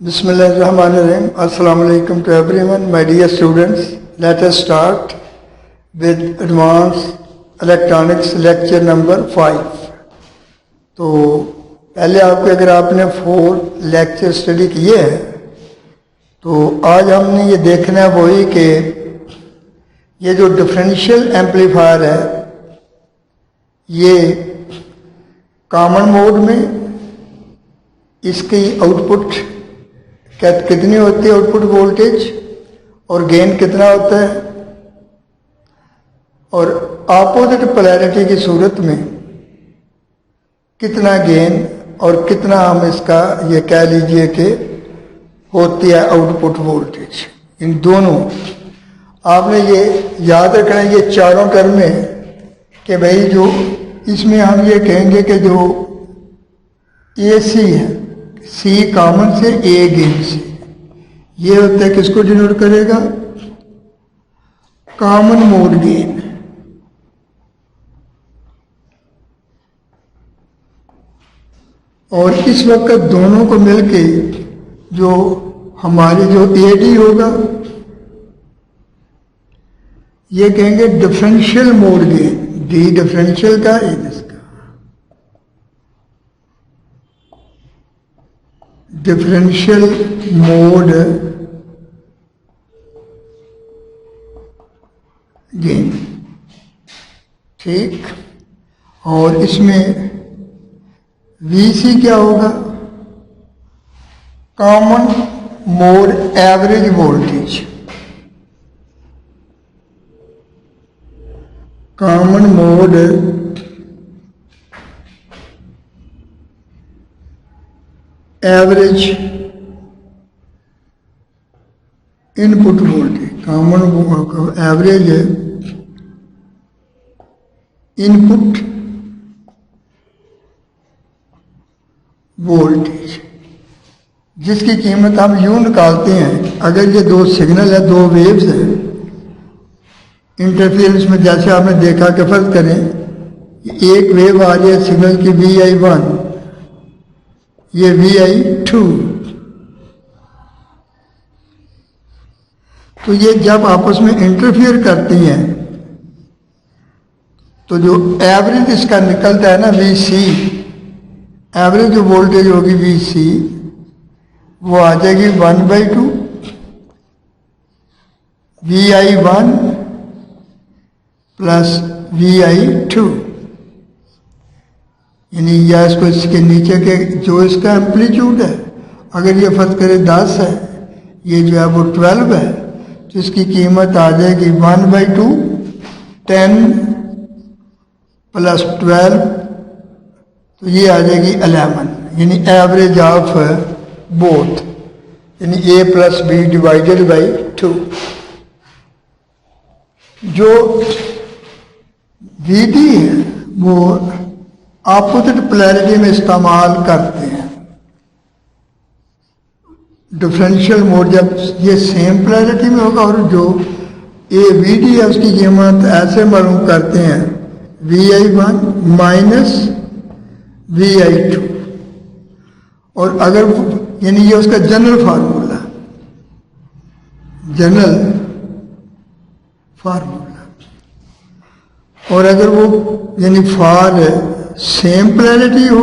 Bismillahirrahmanirrahim. Assalamu alaikum to everyone, my dear students. Let us start with Advanced Electronics lecture number 5. तो पहले आपको अगर आपने 4 lecture study किए हैं तो आज हमने ये देखना है वही कि ये जो डिफरेंशियल एम्पलीफायर है ये कॉमन मोड में इसकी आउटपुट कितनी होती है, आउटपुट वोल्टेज और गेन कितना होता है, और अपोजिट पोलैरिटी की सूरत में कितना गेन और कितना हम इसका ये कह लीजिए कि होती है आउटपुट वोल्टेज। इन दोनों आपने ये याद रखना है, ये चारों टर्म है कि भाई जो इसमें हम ये कहेंगे कि जो AC है, C कॉमन से A गेन से, ये होता है किसको डिनोट करेगा, कॉमन मोड गेन। और इस वक्त दोनों को मिलके जो हमारी जो AD होगा ये कहेंगे differential mode gain. D differential का, A इसका डिफरेंशियल मोड गेन, ठीक। और इसमें VC क्या होगा, common mode average voltage. Common mode average input voltage, common average input voltage, जिसकी कीमत हम यूं निकालते हैं। अगर ये दो सिग्नल है, दो वेव्स है, इंटरफेरेंस में जैसे आपने देखा कि फर्ज करें एक वेव आ रही है सिग्नल की VI1, ये VI2, तो ये जब आपस में इंटरफियर करती हैं तो जो एवरेज इसका निकलता है ना VC, एवरेज जो वोल्टेज होगी VC वो आ जाएगी 1/2 VI1 प्लस VI2, यानी या इसको इसके नीचे के जो इसका एम्पलीट्यूड है, अगर ये फर्ज करे 10 है, ये जो है वो 12 है, तो इसकी कीमत आ जाएगी 1/2 10 प्लस 12, तो ये आ जाएगी 11, यानी एवरेज ऑफ बोथ, यानी A plus B divided by 2। जो VD है वो अपोजिट पोलैरिटी में इस्तेमाल करते हैं। डिफरेंशियल मोड जब ये सेम पोलैरिटी में होगा और जो VD है उसकी कीमत ऐसे मालूम करते हैं VI1 माइनस VI2, और अगर यानी ये उसका जनरल फार्मूला, जनरल फार्मूला, और अगर वो यानी फॉर सेम पोलैरिटी हो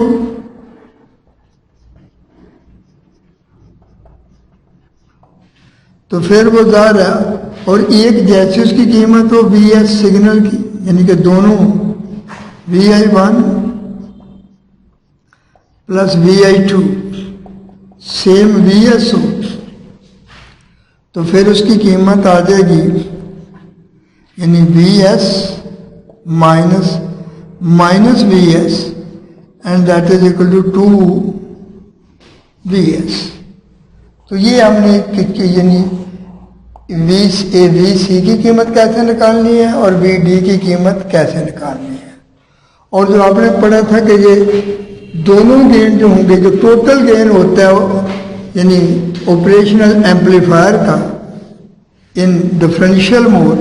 तो फिर वो ज़ाहिर है, और एक जैसी उसकी कीमत हो VS सिग्नल की, यानी कि दोनों VI1 plus VI2 same VS हो तो फिर उसकी कीमत आ जाएगी यानी VS minus VS and that is equal to 2VS। तो ये हमने यानी VC की कीमत कैसे निकालनी है और VD की कीमत कैसे निकालनी है। और जो आपने पढ़ा था कि ये दोनों गेन जो होंगे, जो टोटल गेन होता है यानी ऑपरेशनल एम्पलीफायर का इन डिफरेंशियल मोड,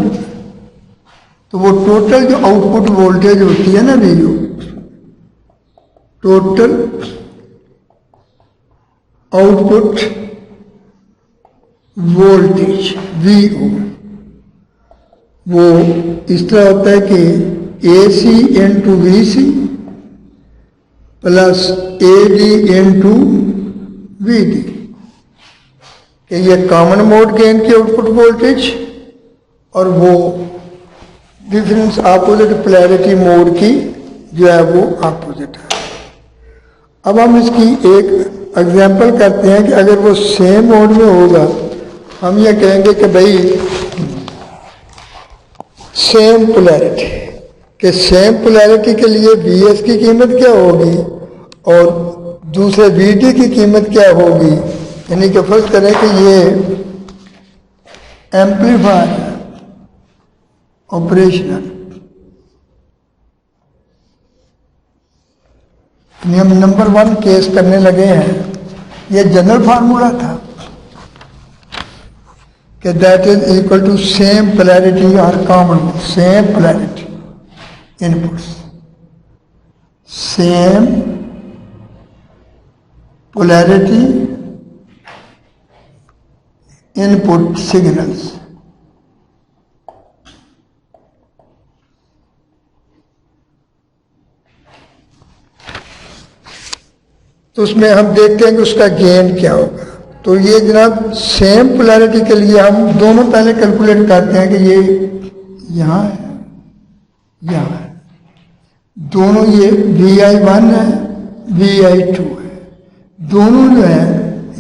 तो वो टोटल जो आउटपुट वोल्टेज होती है ना VU, total output voltage VO वो इस तरह होता है कि AC into VC plus AD into VD, कि ये कॉमन मोड गेन की आउटपुट वोल्टेज और वो डिफरेंस अपोजिट पोलैरिटी मोड की जो है वो अपोजिट है। अब हम इसकी एक एग्जांपल करते हैं कि अगर वो सेम मोड में होगा, हम ये कहेंगे कि भाई सेम पोलैरिटी, कि सेम पोलैरिटी के लिए VS की कीमत क्या होगी और दूसरे VD की कीमत क्या होगी। यानी कि फर्ज करें कि ये एम्पलीफायर ऑपरेशनल, हम नंबर 1 केस करने लगे हैं। ये जनरल फार्मूला था कि that is equal to same polarity और common, same polarity inputs, same polarity input signals. तो उसमें हम देखते हैं कि उसका गेन क्या होगा। तो ये जनाब सेम पोलैरिटी के लिए हम दोनों पहले कैलकुलेट करते हैं कि ये यहाँ है, यहाँ है, दोनों ये VI1 है, VI2 है, दोनों जो है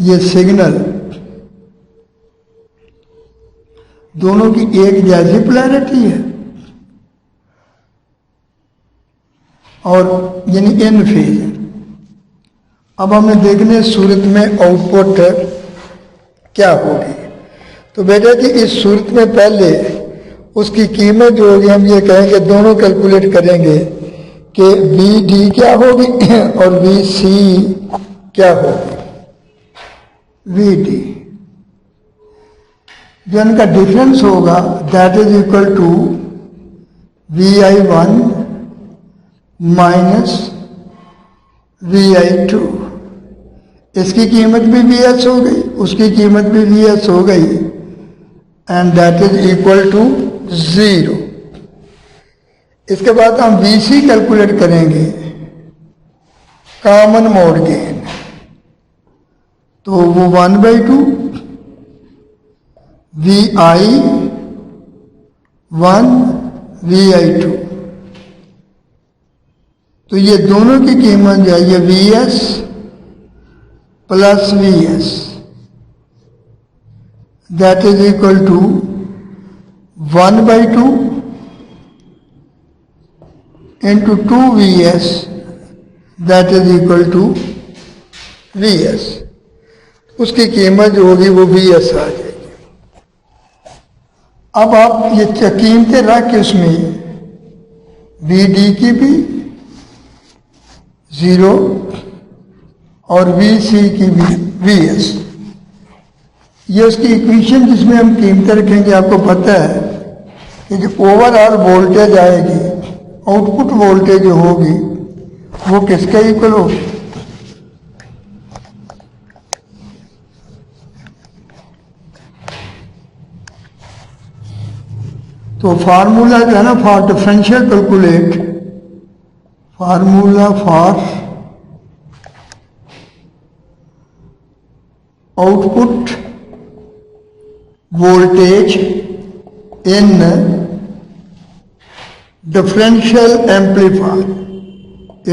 ये सिग्नल दोनों की एक जैसी पोलैरिटी है और यानी इन फेज है। अब हमें देखने सूरत में आउटपुट क्या होगी। तो बेटा जी इस सूरत में पहले उसकी कीमत जो होगी हम ये कहेंगे, दोनों कैलकुलेट करेंगे कि VD क्या होगी और VC क्या होगी। VD जो इनका डिफरेंस होगा that is equal to VI1 minus VI2। इसकी कीमत भी VS हो गई, उसकी कीमत भी VS हो गई, and that is equal to 0। इसके बाद हम VC कैलकुलेट करेंगे, कॉमन मोड गेन, तो वो 1/2 VI1 VI2। तो ये दोनों की कीमत जो है ये VS plus VS that is equal to 1/2 into 2VS that is equal to VS। उसकी कीमत जो होगी वो VS आ जाएगी। अब आप ये कीमतें रख के उसमें VD की भी 0 और VC की भी VS, ये उसकी इक्वेशन जिसमें हम कीमतें रखेंगे। आपको पता है कि जो ओवरऑल वोल्टेज आएगी, आउटपुट वोल्टेज जो होगी वो किसके इक्वल होगी, तो फार्मूला जो है ना for differential calculate, formula for output voltage in differential amplifier,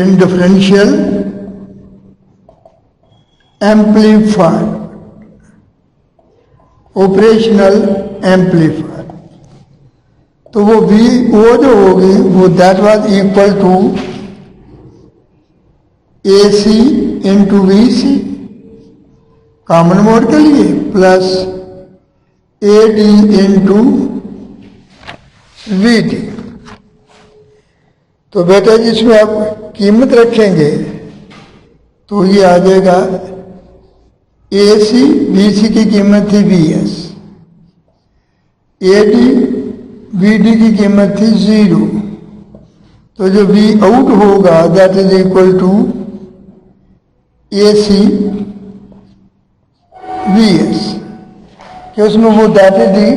in differential amplifier, operational amplifier. तो वो जो होगी वो that was equal to AC into VC common mode के लिए प्लस AD इंटू VD। तो बेटा जिसमें आप कीमत रखेंगे तो ये आ जाएगा AC, VC की कीमत थी VS, AD VD की कीमत थी 0। तो जो V आउट होगा that is equal to AC VS। कि उसमें वो that is the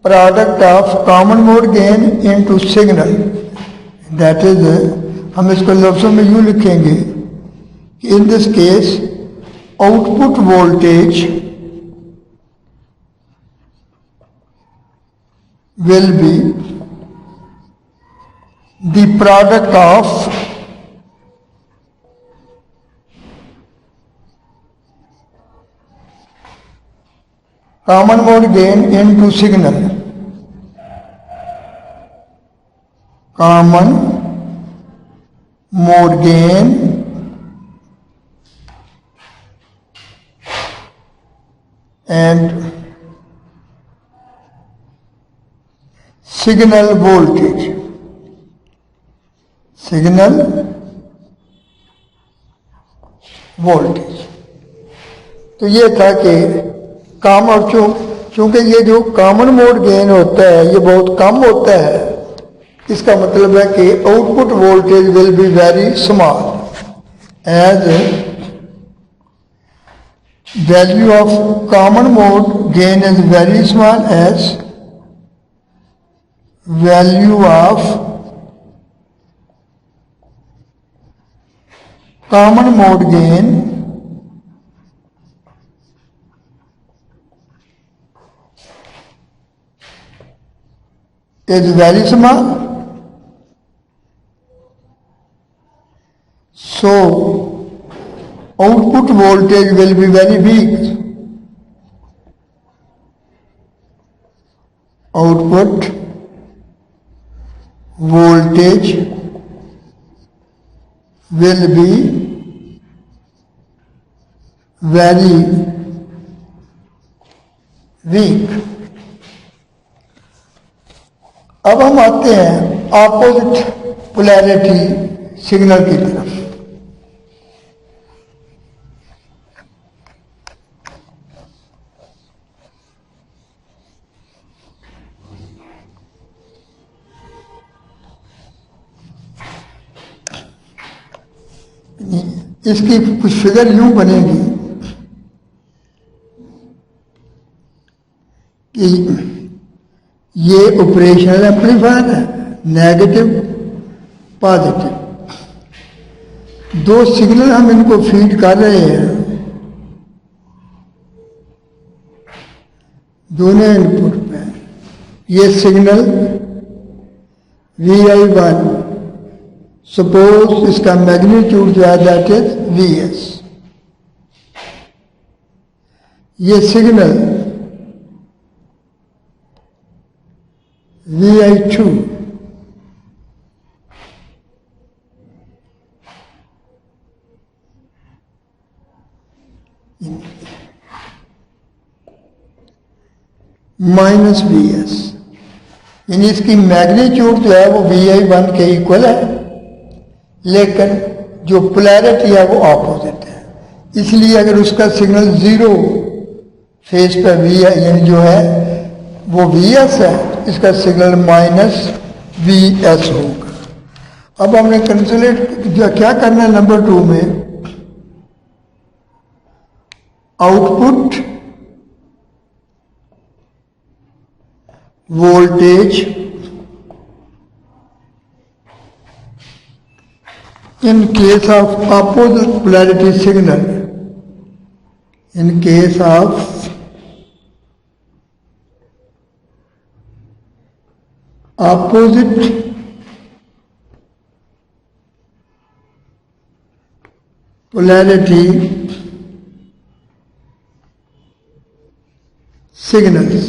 product of common mode gain into signal, that is, हम इसको लफ्जों में यूं लिखेंगे कि in this case output voltage will be the product of common mode gain into signal, common mode gain and signal voltage, signal voltage. तो ये था कि काम, और चूंकि ये जो कॉमन मोड गेन होता है ये बहुत कम होता है, इसका मतलब है कि output voltage will be very small as value of common mode gain is very small as value of common mode gain is very small, so output voltage will be very weak, output voltage will be very weak। अब हम आते हैं opposite polarity signal की तरफ। इसकी कुछ figure यूं बनेगी कि ये ऑपरेशनल एम्पलीफायर है, नेगेटिव पॉजिटिव, दो सिग्नल हम इनको फीड कर रहे हैं, दोनों इनपुट पे। ये सिग्नल VI1, सपोज इसका मैग्नीट्यूड जो है दैट इज VS, ये सिग्नल VI2, माइनस VS, यानी इसकी मैग्नीट्यूड जो है वो VI1 के इक्वल है, लेकिन जो पोलैरिटी है वो ऑपोजिट है। इसलिए अगर उसका सिग्नल जीरो फेज पर V है, यानी जो है वो VS है, इसका सिग्नल माइनस VS होगा। अब हमने कैलकुलेट जो क्या करना है नंबर 2 में, output voltage in case of opposite polarity signal, in case of opposite polarity signals,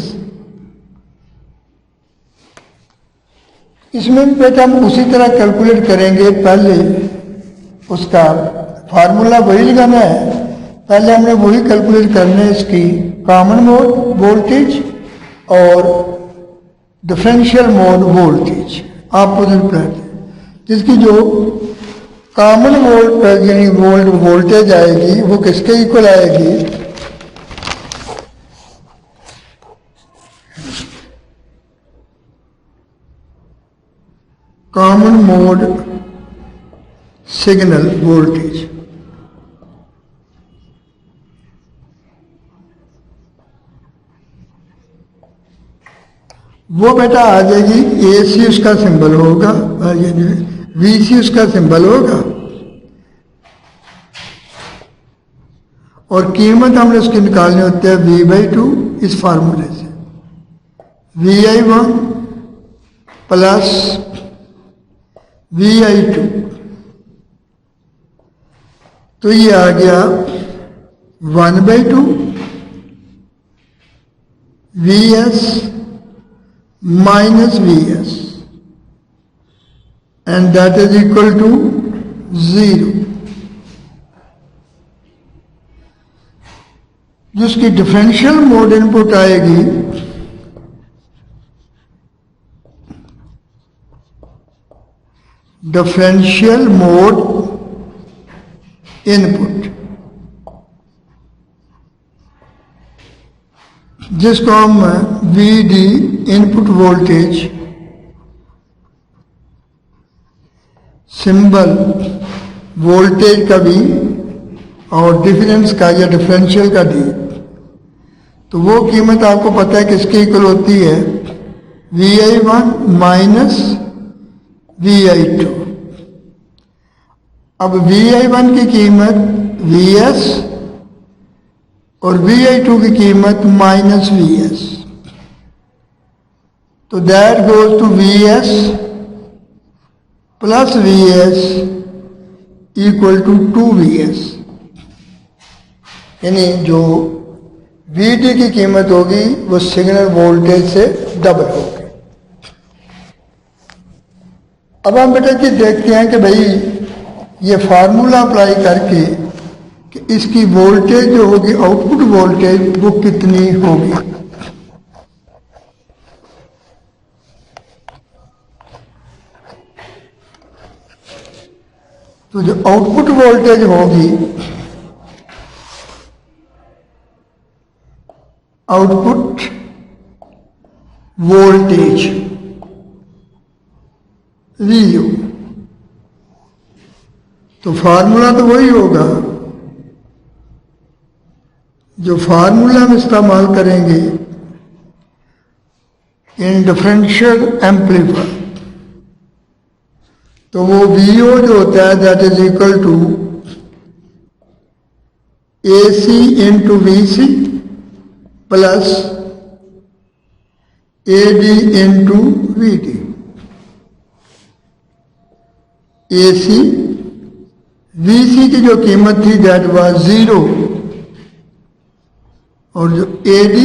इसमें बेटा हम उसी तरह कैलकुलेट करेंगे। पहले उसका फार्मूला वही लगाना है, पहले हमने वही कैलकुलेट करना है, इसकी कॉमन मोड वोल्टेज और differential mode voltage opposite polarity, जिसकी जो कॉमन मोड यानी वोल्टेज आएगी वो किसके इक्वल आएगी, कॉमन मोड सिग्नल वोल्टेज। वो बेटा आ जाएगी, ए सी उसका सिंबल होगा, वी सी उसका सिंबल होगा, और कीमत हमने उसकी निकालनी होती है V/2 इस फार्मूले से, VI1 प्लस VI2, तो ये आ गया 1/2 VS minus VS, and that is equal to 0. जिसकी डिफरेंशियल मोड इनपुट आएगी डिफरेंशियल मोड इनपुट, जिसको हम VD input voltage symbol voltage का भी और डिफरेंस का या डिफरेंशियल का डी, तो वो कीमत आपको पता है किसके इक्वल होती है, VI1 माइनस VI2। अब VI1 की कीमत VS और VI2 की कीमत माइनस VS, तो that goes to VS plus VS equal to 2VS, यानी जो VD की कीमत होगी वो सिग्नल वोल्टेज से डबल होगी। अब हम बेटा जी देखते हैं कि भाई ये फार्मूला अप्लाई करके कि इसकी वोल्टेज जो होगी आउटपुट वोल्टेज वो कितनी होगी। तो जो आउटपुट वोल्टेज होगी, आउटपुट वोल्टेज VU, तो फार्मूला तो वही होगा जो फार्मूला हम इस्तेमाल करेंगे इन डिफरेंशियल एम्पलीफायर, तो वो VO जो होता है that is equal to AC into VC plus AD into VD। AC VC की जो कीमत थी दैट वाज 0, और जो AD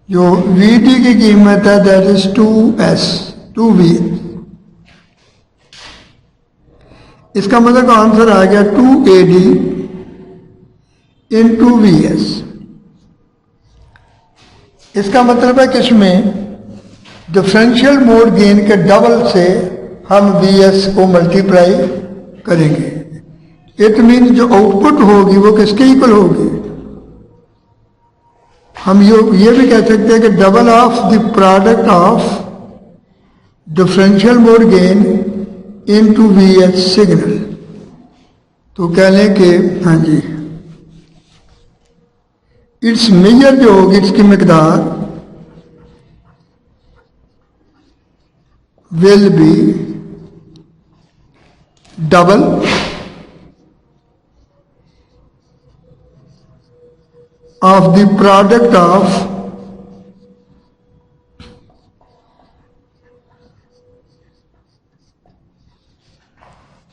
जो VD की कीमत है दैट इज 2VS। इसका मतलब आंसर आ गया 2AD इंटू VS। इसका मतलब है कि इसमें डिफरेंशियल मोड गेन के डबल से हम VS को मल्टीप्लाई करेंगे। इट मीन जो आउटपुट होगी वो किसके इक्वल होगी, हम ये भी कह सकते हैं कि double of the product of differential mode gain into VS signal. तो कह लें कि हाँ जी, इट्स मेजर जो होगी इसकी मिकदार will be double of the product of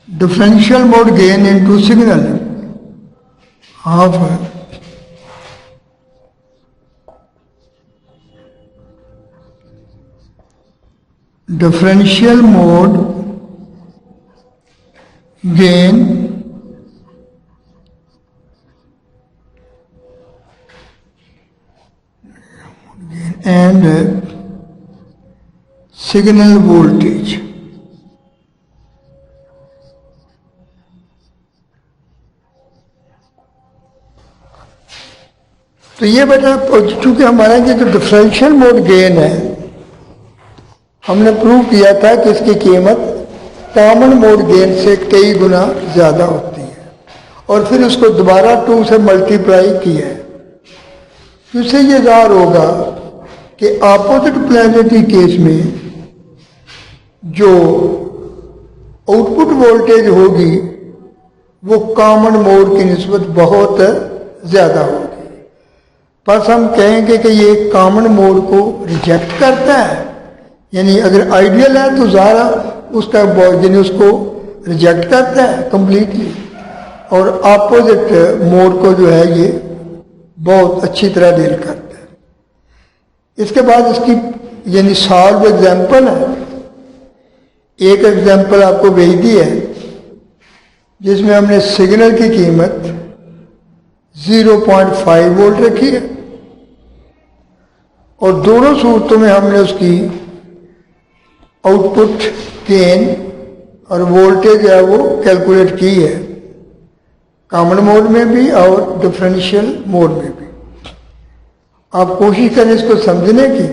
differential mode gain into signal of differential mode gain and signal voltage। तो ये बेटा चूंकि हमारा ये जो डिफरेंशियल मोड गेन है हमने प्रूव किया था कि इसकी कीमत कॉमन मोड गेन से कई गुना ज्यादा होती है, और फिर उसको दोबारा 2 से मल्टीप्लाई किया है, तो इससे ये ज़ाहिर होगा कि अपोजिट पोलैरिटी केस में जो आउटपुट वोल्टेज होगी वो कॉमन मोड की निस्बत बहुत ज़्यादा होगी। बस हम कहेंगे कि ये कॉमन मोड को रिजेक्ट करता है, यानी अगर आइडियल है तो ज़ारा उसका यानी उसको रिजेक्ट करता है कंप्लीटली, और अपोजिट मोड को जो है ये बहुत अच्छी तरह डील करता है। इसके बाद इसकी यानी सॉल्व एग्जाम्पल है, एक एग्जाम्पल आपको भेज दी है जिसमें हमने सिग्नल की कीमत 0.5 वोल्ट रखी है और दोनों सूरतों में हमने उसकी आउटपुट गेन और वोल्टेज है वो कैलकुलेट की है, कॉमन मोड में भी और डिफरेंशियल मोड में भी। आप कोशिश करें इसको समझने की,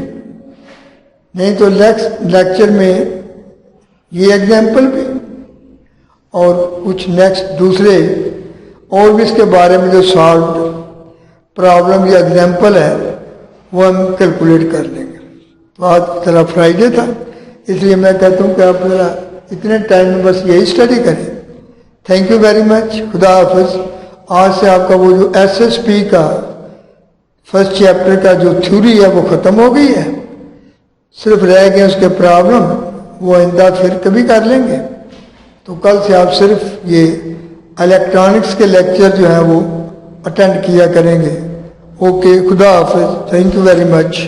नहीं तो लेक्चर में ये एग्जाम्पल भी और कुछ नेक्स्ट दूसरे और भी इसके बारे में जो सॉल्व प्रॉब्लम या एग्जाम्पल है वो हम कैलकुलेट कर लेंगे। तो आज जरा फ्राइडे था, इसलिए मैं कहता हूँ कि आप जरा इतने टाइम में बस यही स्टडी करें। थैंक यू वेरी मच, खुदा हाफिज। आज से आपका वो जो SSP का फर्स्ट चैप्टर का जो थ्योरी है वो ख़त्म हो गई है, सिर्फ रह गए उसके प्रॉब्लम, वो आइंदा फिर कभी कर लेंगे। तो कल से आप सिर्फ ये इलेक्ट्रॉनिक्स के लेक्चर जो हैं वो अटेंड किया करेंगे। ओके, खुदा हाफिज, थैंक यू वेरी मच।